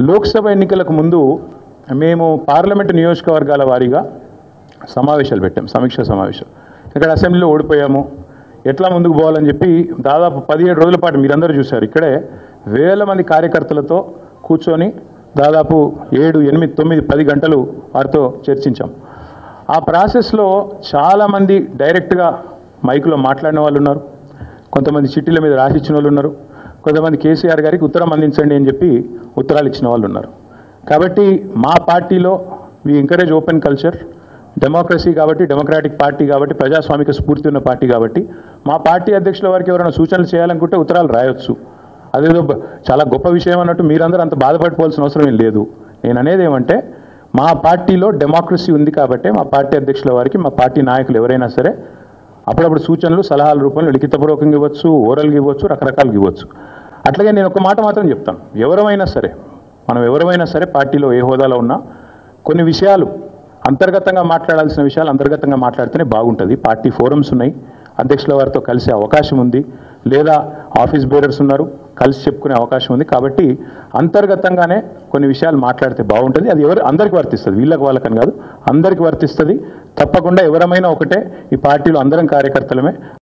లోక్సభ ఎన్నికలకు ముందు మేము పార్లమెంటు నియోజకవర్గాల వారీగా సమావేశాలు పెట్టాం, సమీక్షా సమావేశాలు. ఇక్కడ అసెంబ్లీలో ఓడిపోయాము, ఎట్లా ముందుకు పోవాలని చెప్పి దాదాపు 17 రోజుల పాటు మీరందరూ చూశారు. ఇక్కడే వేల మంది కార్యకర్తలతో కూర్చొని దాదాపు 7, 8, 9, 10 గంటలు వారితో చర్చించాం. ఆ ప్రాసెస్లో చాలామంది డైరెక్ట్గా మైకులో మాట్లాడిన వాళ్ళు ఉన్నారు, కొంతమంది చిట్టీల మీద రాసిచ్చిన వాళ్ళు ఉన్నారు, కొంతమంది కేసీఆర్ గారికి ఉత్తరం అందించండి అని చెప్పి ఉత్తరాలు ఇచ్చిన వాళ్ళు ఉన్నారు. కాబట్టి మా పార్టీలో వి ఎంకరేజ్ ఓపెన్ కల్చర్, డెమోక్రసీ కాబట్టి, డెమోక్రాటిక్ పార్టీ కాబట్టి, ప్రజాస్వామిక స్ఫూర్తి ఉన్న పార్టీ కాబట్టి మా పార్టీ అధ్యక్షుల వారికి ఎవరైనా సూచనలు చేయాలనుకుంటే ఉత్తరాలు రాయొచ్చు. అదేదో చాలా గొప్ప విషయం అన్నట్టు మీరందరూ అంత బాధపడిపోవాల్సిన అవసరం ఏం లేదు. నేను అనేది ఏమంటే మా పార్టీలో డెమోక్రసీ ఉంది కాబట్టి మా పార్టీ అధ్యక్షుల వారికి మా పార్టీ నాయకులు ఎవరైనా సరే అప్పుడప్పుడు సూచనలు సలహాల రూపంలో లిఖితపూర్వకంగా ఇవ్వచ్చు, ఓరల్గా ఇవ్వచ్చు, రకరకాలుగా ఇవ్వచ్చు. అట్లాగే నేను ఒక మాట మాత్రం చెప్తాను, మనం ఎవరైనా సరే పార్టీలో ఏ హోదాలో ఉన్నా కొన్ని విషయాలు అంతర్గతంగా మాట్లాడాల్సిన విషయాలు అంతర్గతంగా మాట్లాడితేనే బాగుంటుంది. పార్టీ ఫోరమ్స్ ఉన్నాయి, అధ్యక్షుల వారితో కలిసే అవకాశం ఉంది, లేదా ఆఫీస్ బేరర్స్ ఉన్నారు, కలిసి చెప్పుకునే అవకాశం ఉంది. కాబట్టి అంతర్గతంగానే కొన్ని విషయాలు మాట్లాడితే బాగుంటుంది. అది అందరికీ వర్తిస్తుంది, వీళ్ళకి వాళ్ళకని కాదు, అందరికీ వర్తిస్తుంది. తప్పకుండా ఎవరమైనా ఒకటే, ఈ పార్టీలో అందరం కార్యకర్తలమే.